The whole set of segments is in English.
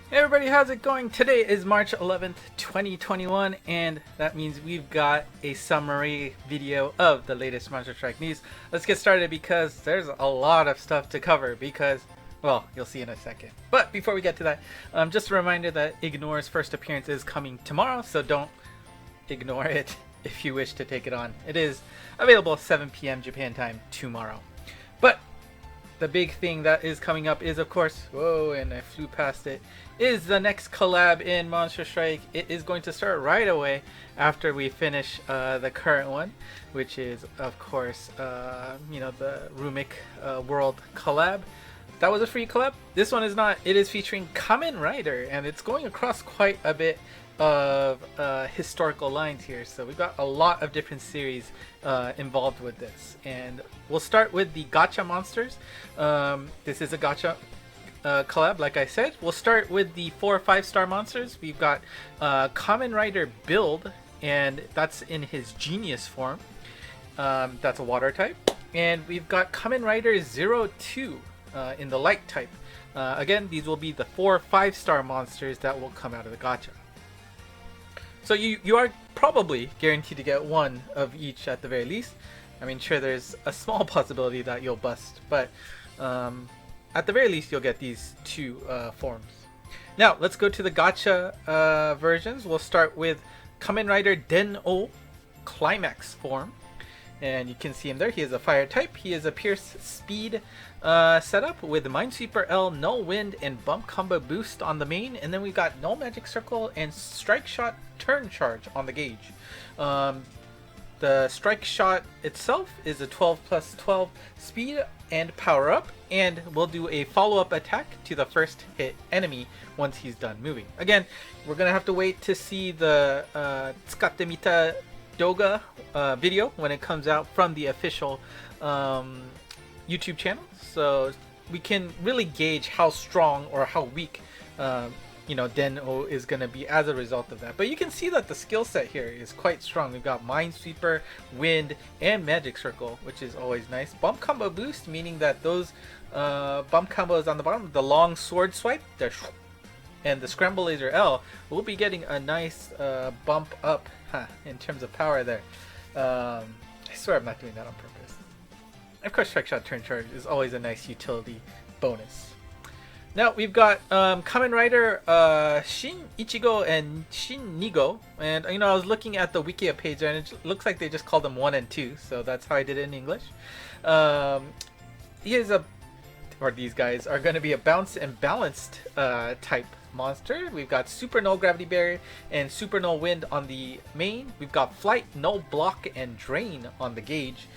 Hey everybody, how's it going? Today is March 11th, 2021, and that means we've got a summary video of the latest Monster Strike news. Let's get started because there's a lot of stuff to cover because, well, you'll see in a second. But before we get to that, just a reminder that Ignore's first appearance is coming tomorrow, so don't ignore it if you wish to take it on. It is available 7 p.m. Japan time tomorrow. But the big thing that is coming up is, of course, whoa, and I flew past it, is the next collab in Monster Strike. It is going to start right away after we finish the current one, which is, of course, the Rumik World collab. That was a free collab. This one is not. It is featuring Kamen Rider, and it's going across quite a bit of historical lines here. So we've got a lot of different series involved with this, and we'll start with the gacha monsters. This is a gacha collab, like I said. We'll start with the 4 or 5-star monsters. We've got Kamen Rider Build, and that's in his genius form. That's a water type. And we've got Kamen Rider 02 in the light type. Again, these will be the 4 or 5-star monsters that will come out of the gacha. So you are probably guaranteed to get one of each at the very least. I mean, sure, there's a small possibility that you'll bust, but at the very least, you'll get these 2 forms. Now, let's go to the gacha versions. We'll start with Kamen Rider Den-O Climax form. And you can see him there. He is a fire type. He is a Pierce Speed setup with Minesweeper L, Null Wind, and Bump Combo Boost on the main. And then we've got Null Magic Circle and Strike Shot Turn Charge on the gauge. The Strike Shot itself is a 12 plus 12 speed and power up. And we'll do a follow-up attack to the first hit enemy once he's done moving. Again, we're going to have to wait to see the Tsukatte Mita Doga video when it comes out from the official YouTube channel, so we can really gauge how strong or how weak Den-O is going to be as a result of that. But you can see that the skill set here is quite strong. We've got Minesweeper, Wind, and Magic Circle, which is always nice. Bump Combo Boost, meaning that those bump combos on the bottom, the long sword swipe, and the Scramble Laser L, will be getting a nice bump up in terms of power there. I swear I'm not doing that on purpose. Of course, Strike Shot Turn Charge is always a nice utility bonus. Now we've got Kamen Rider Shin Ichigo and Shin Nigo, and I was looking at the Wikia page and it looks like they just called them 1 and 2, so that's how I did it in English. These guys are going to be a bounce and balanced type monster. We've got Super Null Gravity Barrier and Super Null Wind on the main. We've got Flight, Null Block, and Drain on the gauge.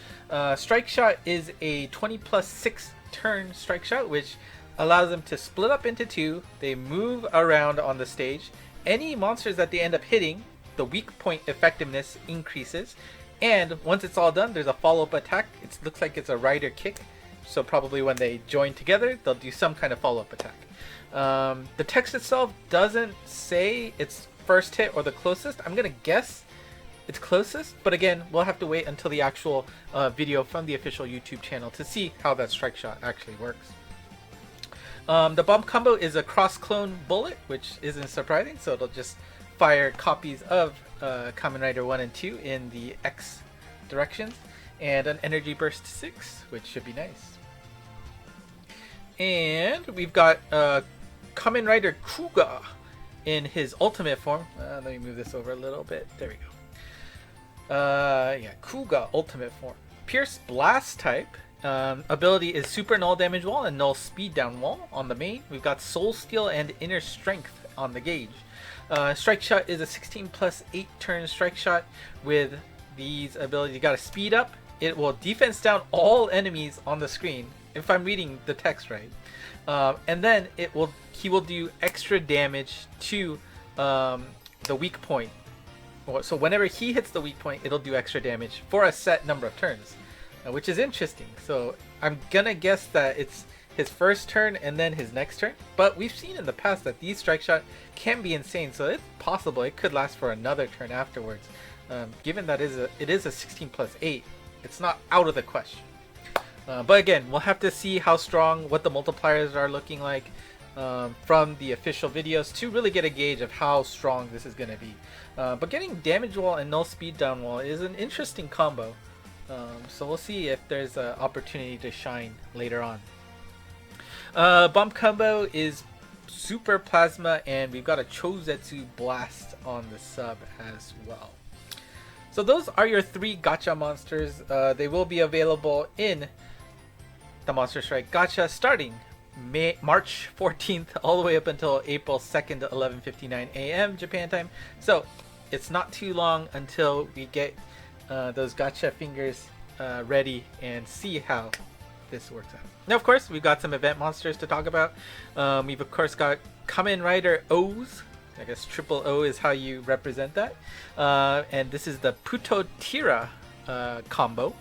Strike Shot is a 20 plus 6 turn Strike Shot, which allows them to split up into 2. They move around on the stage. Any monsters that they end up hitting, the weak point effectiveness increases. And once it's all done, there's a follow-up attack. It looks like it's a rider kick. So probably when they join together, they'll do some kind of follow-up attack. The text itself doesn't say it's first hit or the closest. I'm going to guess it's closest, but again, we'll have to wait until the actual video from the official YouTube channel to see how that Strike Shot actually works. The Bump Combo is a cross-clone bullet, which isn't surprising, so it'll just fire copies of Kamen Rider 1 and 2 in the X directions, and an Energy Burst 6, which should be nice. And we've got Kamen Rider Kuga in his ultimate form. Let me move this over a little bit. There we go. Kuga ultimate form. Pierce Blast type. Ability is Super Null Damage Wall and Null Speed Down Wall on the main. We've got Soul Steel and Inner Strength on the gauge. Strike Shot is a 16 plus 8 turn Strike Shot with these abilities. You got to speed up. It will defense down all enemies on the screen, if I'm reading the text right. And then he will do extra damage to the weak point. So whenever he hits the weak point, it'll do extra damage for a set number of turns, which is interesting. So I'm gonna guess that it's his first turn and then his next turn. But we've seen in the past that these Strike Shot can be insane, so it's possible it could last for another turn afterwards. Given that it is a 16 plus 8, it's not out of the question. But again, we'll have to see how strong, what the multipliers are looking like. from the official videos to really get a gauge of how strong this is going to be. But getting damage wall and null speed down wall is an interesting combo. So we'll see if there's an opportunity to shine later on. Bump combo is super plasma, and we've got a Chozetsu blast on the sub as well. So those are your 3 gacha monsters. They will be available in the Monster Strike Gacha starting March 14th all the way up until April 2nd at 11:59 a.m. Japan time. So it's not too long until we get those gacha fingers ready and see how this works out. Now, of course, we've got some event monsters to talk about. We've of course got Kamen Rider O's. I guess triple O is how you represent that. And this is the Putotira combo.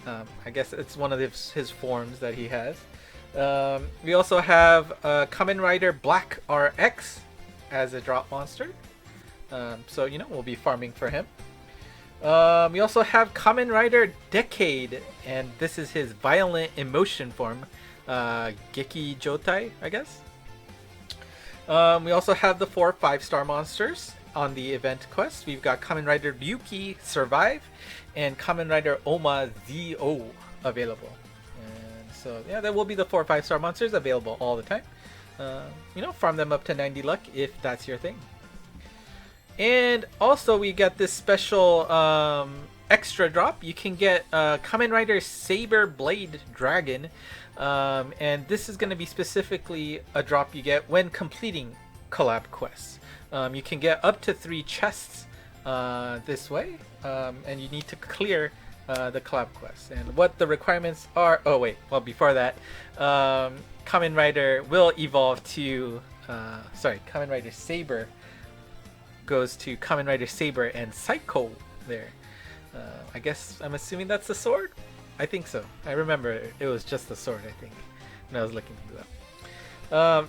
I guess it's one of his forms that he has. We also have Kamen Rider Black RX as a drop monster. So, you know, we'll be farming for him. We also have Kamen Rider Decade, and this is his violent emotion form. Geki Jotai, I guess. We also have the 4 5-star monsters on the event quest. We've got Kamen Rider Ryuki Survive and Kamen Rider Oma ZO available. And so, yeah, that will be the 4 5-star monsters available all the time. You know, farm them up to 90 luck if that's your thing. And also we got this special extra drop. You can get Kamen Rider Sabre Blade Dragon. And this is going to be specifically a drop you get when completing collab quests. You can get up to 3 chests this way, and you need to clear the collab quests. And what the requirements are... Oh wait, well before that, Kamen Rider will evolve to... Kamen Rider Sabre goes to Kamen Rider Sabre and Psycho there. I guess, I'm assuming that's the sword? I think so. I remember it was just the sword, I think, when I was looking through that.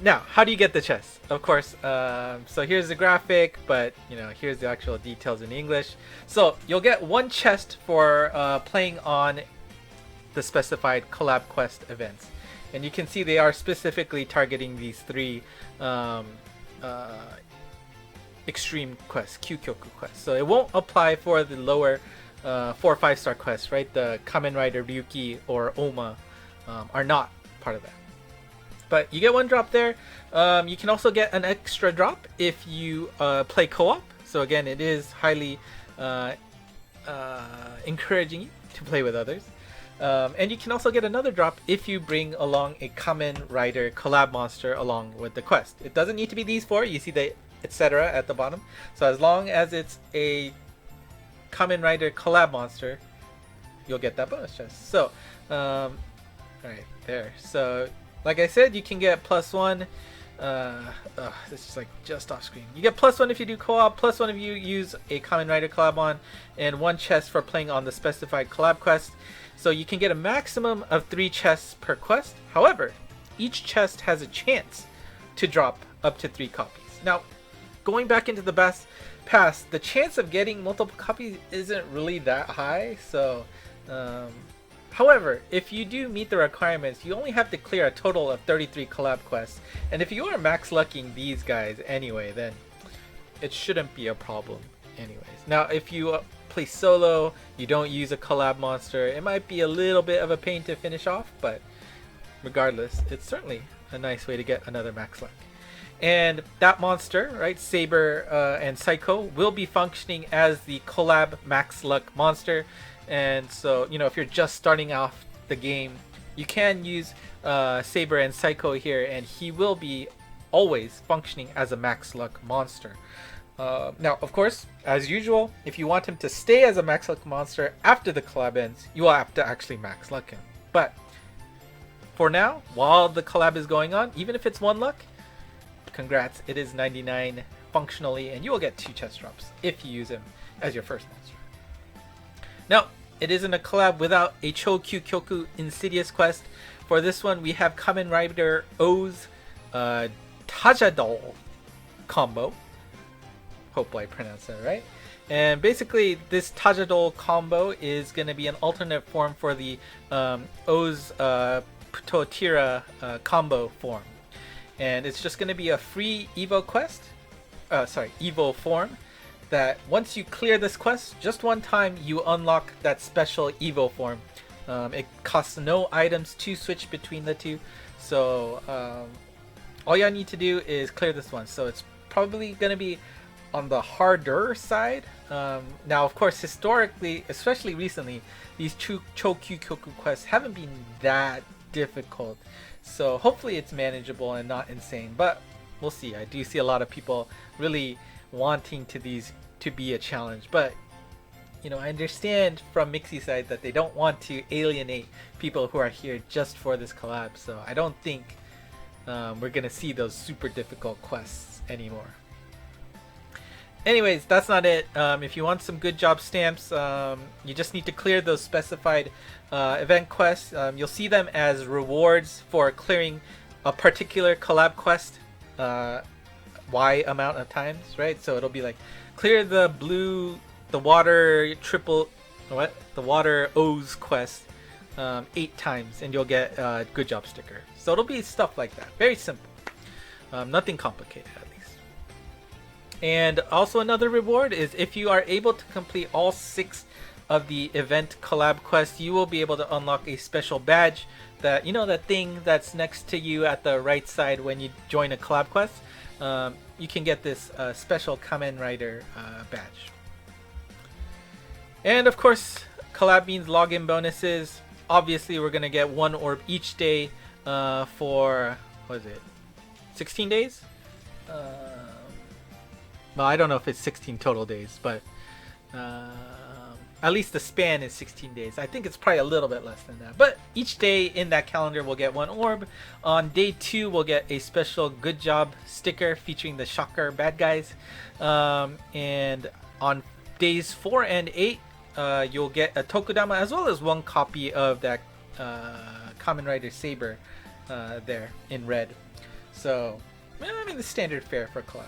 Now, how do you get the chest? Of course, so here's the graphic, but, you know, here's the actual details in English. So, you'll get 1 chest for playing on the specified collab quest events. And you can see they are specifically targeting these 3 extreme quests, Kyukyoku quests. So it won't apply for the lower 4 5-star quests, right? The Kamen Rider Ryuki or Oma are not part of that. But you get 1 drop there. You can also get an extra drop if you play co-op. So again, it is highly encouraging you to play with others. And you can also get another drop if you bring along a Kamen Rider collab monster along with the quest. It doesn't need to be these 4. You see the etc. at the bottom. So as long as it's a Kamen Rider collab monster, you'll get that bonus chest. So, right there. So, like I said, you can get +1. This is like just off screen. You get +1 if you do co-op, +1 if you use a Kamen Rider collab on, and 1 chest for playing on the specified collab quest. So you can get a maximum of 3 chests per quest. However, each chest has a chance to drop up to 3 copies. Now, going back into the past, the chance of getting multiple copies isn't really that high. So, however, if you do meet the requirements, you only have to clear a total of 33 collab quests. And if you are max lucking these guys anyway, then it shouldn't be a problem anyways. Now, if you play solo, you don't use a collab monster, it might be a little bit of a pain to finish off, but regardless, it's certainly a nice way to get another max luck. And that monster, right, Sabre and Psycho, will be functioning as the collab max luck monster. And so, you know, if you're just starting off the game, you can use Sabre and Psycho here, and he will be always functioning as a max luck monster. Now, of course, as usual, if you want him to stay as a max luck monster after the collab ends, you will have to actually max luck him. But for now, while the collab is going on, even if it's 1 luck, congrats, it is 99 functionally, and you will get 2 chest drops if you use him as your first monster. Now, it isn't a collab without a Chokyukyoku Insidious quest. For this one, we have Kamen Rider O's Tajadol combo. Hope I pronounced that right. And basically, this Tajadol combo is going to be an alternate form for the O's Putotira combo form. and it's just going to be a free Evo quest. Evo form. That once you clear this quest just one time, you unlock that special Evo form. It costs no items to switch between the two, so all y'all need to do is clear this one. So it's probably going to be on the harder side. Now, of course, historically, especially recently, these Chokyukoku quests haven't been that difficult, so hopefully it's manageable and not insane, but we'll see. I do see a lot of people really wanting to be a challenge, but you know, I understand from Mixie side that they don't want to alienate people who are here just for this collab, so I don't think we're gonna see those super difficult quests anymore. Anyways, that's not it. If you want some good job stamps, you just need to clear those specified event quests. You'll see them as rewards for clearing a particular collab quest Y amount of times, right? So it'll be like clear the water O's quest 8 times and you'll get a good job sticker. So it'll be stuff like that. Very simple. Nothing complicated, at least. And also another reward is if you are able to complete all 6 of the event collab quests, you will be able to unlock a special badge that, you know, that thing that's next to you at the right side when you join a collab quest. You can get this special Kamen Rider badge. And of course, collab means login bonuses. Obviously, we're gonna get 1 orb each day for, what is it, 16 days? Well, I don't know if it's 16 total days, but at least the span is 16 days. I think it's probably a little bit less than that. But each day in that calendar, we'll get 1 orb. On day 2, we'll get a special good job sticker featuring the shocker bad guys. And on days 4 and 8, you'll get a Tokudama as well as 1 copy of that Kamen Rider Sabre there in red. So, I mean, the standard fare for collab.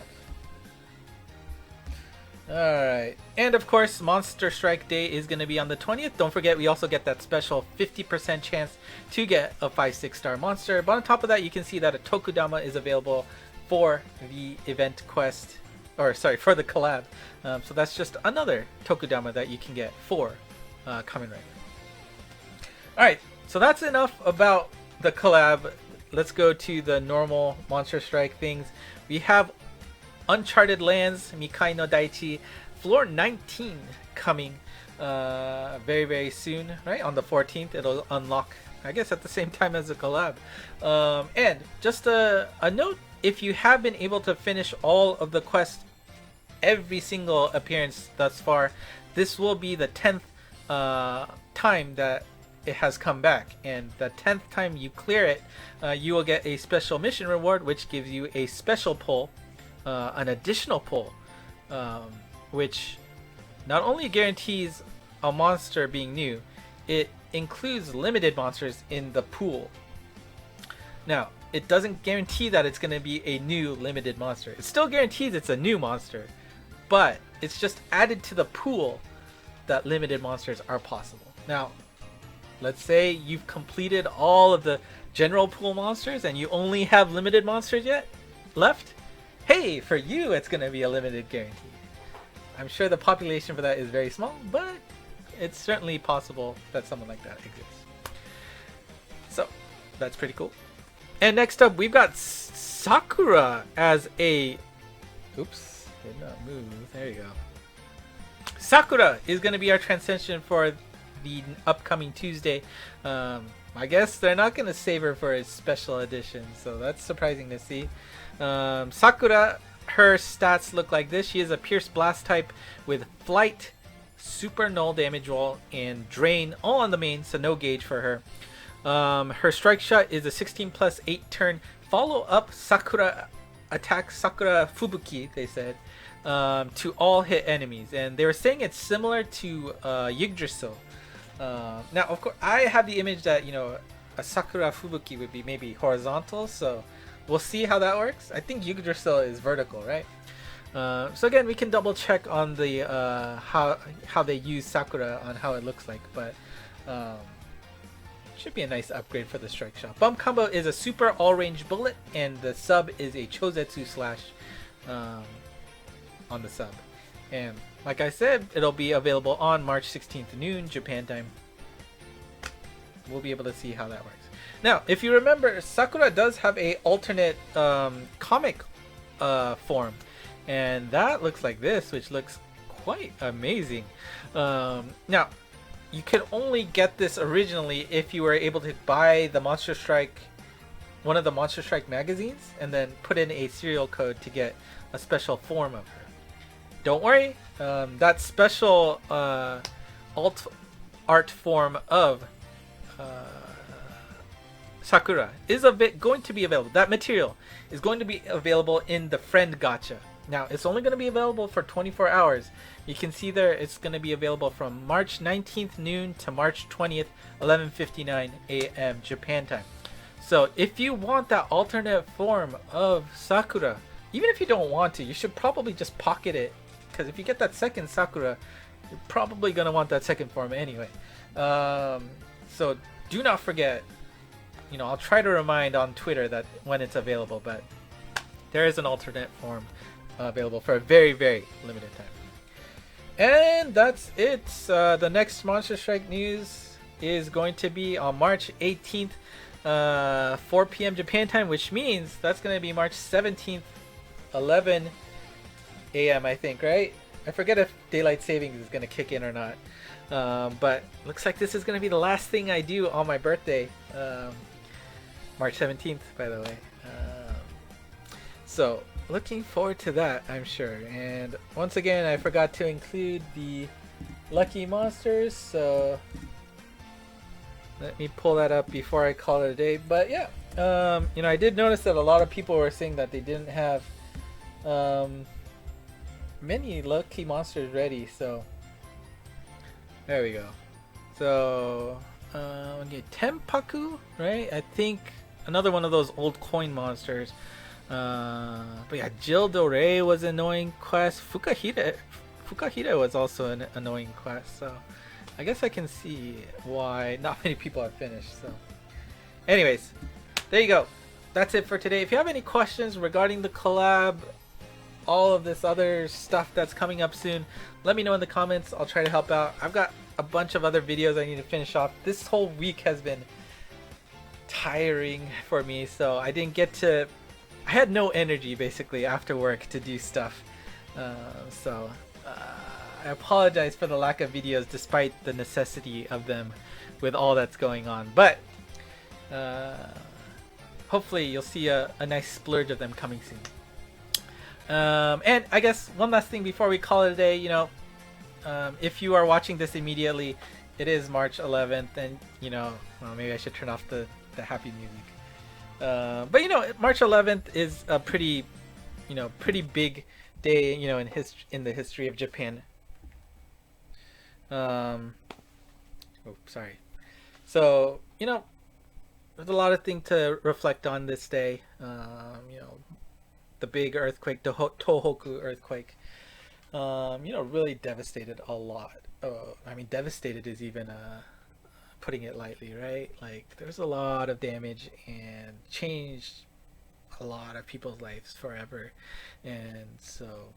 Alright, and of course, Monster Strike Day is going to be on the 20th. Don't forget, we also get that special 50% chance to get a 5-6 star monster. But on top of that, you can see that a Tokudama is available for the event quest, or sorry, for the collab. So that's just another Tokudama that you can get for Kamen Rider. Alright, so that's enough about the collab. Let's go to the normal Monster Strike things. We have Uncharted Lands, Mikai no Daichi, floor 19 coming very, very soon, right? On the 14th, it'll unlock, I guess, at the same time as the collab. And just a note, if you have been able to finish all of the quests, every single appearance thus far, this will be the 10th time that it has come back. And the 10th time you clear it, you will get a special mission reward, which gives you a special pull. An additional pull, which not only guarantees a monster being new, it includes limited monsters in the pool. Now, it doesn't guarantee that it's going to be a new limited monster. It still guarantees it's a new monster, but it's just added to the pool that limited monsters are possible. Now, let's say you've completed all of the general pool monsters and you only have limited monsters left. Hey, for you, it's going to be a limited guarantee. I'm sure the population for that is very small, but it's certainly possible that someone like that exists. So, that's pretty cool. And next up, we've got Sakura as a... Oops, did not move. There you go. Sakura is going to be our transition for the upcoming Tuesday. I guess they're not going to save her for a special edition, so that's surprising to see. Sakura, her stats look like this. She is a Pierce Blast type with Flight, Super Null Damage Roll, and Drain, all on the main, so no gauge for her. Her Strike Shot is a 16+ 8 turn follow-up Sakura attack, Sakura Fubuki, they said, to all hit enemies. And they were saying it's similar to Yggdrasil. Now, of course, I have the image that, you know, a Sakura Fubuki would be maybe horizontal, so we'll see how that works. I think Yggdrasil is vertical, right? So again, we can double check on the how they use Sakura on how it looks like, but should be a nice upgrade for the strike shot. Bump combo is a super all-range bullet, and the sub is a Chozetsu slash on the sub. And like I said, it'll be available on March 16th noon, Japan time. We'll be able to see how that works. Now, if you remember, Sakura does have a alternate comic form, and that looks like this, which looks quite amazing. Now, you could only get this originally if you were able to buy the Monster Strike, one of the Monster Strike magazines, and then put in a serial code to get a special form of her. Don't worry, that special alt art form of Sakura is going to be available. That material is going to be available in the friend gacha. Now, it's only going to be available for 24 hours. You can see there it's going to be available from March 19th noon to March 20th, 11:59 a.m. Japan time. So if you want that alternate form of Sakura, even if you don't want to, you should probably just pocket it, because if you get that second Sakura, you're probably going to want that second form anyway. So do not forget, I'll try to remind on Twitter that when it's available, but there is an alternate form available for a very, very limited time. And that's it. The next Monster Strike news is going to be on March 18th, 4 p.m. Japan time, which means that's going to be March 17th, 11 a.m. I think, right? I forget if daylight savings is going to kick in or not. But looks like this is going to be the last thing I do on my birthday. March 17th, by the way. So looking forward to that, I'm sure. And once again, I forgot to include the lucky monsters, so let me pull that up before I call it a day. But yeah, I did notice that a lot of people were saying that they didn't have many lucky monsters ready, so there we go. So Tempaku, right? I think another one of those old coin monsters. But yeah, Jill Doré was an annoying quest. Fukahira was also an annoying quest, so I guess I can see why not many people have finished. So anyways, there you go. That's it for today. If you have any questions regarding the collab, all of this other stuff that's coming up soon, let me know in the comments. I'll try to help out. I've got a bunch of other videos I need to finish off. This whole week has been tiring for me, so I had no energy basically after work to do stuff. So I apologize for the lack of videos despite the necessity of them with all that's going on. But hopefully you'll see a nice splurge of them coming soon. And I guess one last thing before we call it a day, if you are watching this immediately, it is March 11th, and well, maybe I should turn off the happy music. But March 11th is a pretty big day, in the history of Japan. Oh, sorry. So, there's a lot of things to reflect on this day. The big earthquake, the Tohoku earthquake, really devastated a lot. I mean, devastated is even putting it lightly, right? Like, there's a lot of damage and changed a lot of people's lives forever. And so,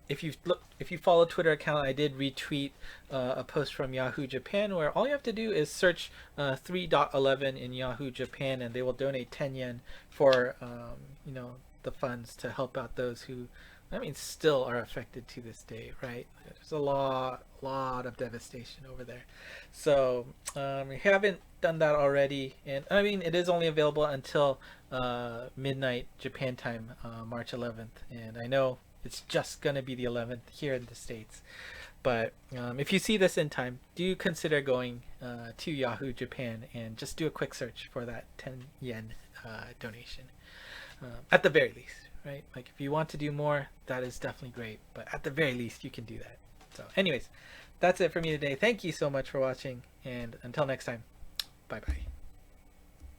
if you follow Twitter account, I did retweet a post from Yahoo Japan where all you have to do is search 3.11 in Yahoo Japan, and they will donate 10 yen for the funds to help out those who still are affected to this day, right? There's a lot of devastation over there. So we haven't done that already, and it is only available until midnight Japan time, March 11th, and I know it's just gonna be the 11th here in the States, but if you see this in time, do consider going to Yahoo Japan and just do a quick search for that 10 yen donation, at the very least, right? Like, if you want to do more, that is definitely great, but at the very least you can do that. So anyways, that's it for me today. Thank you so much for watching, and until next time, bye bye.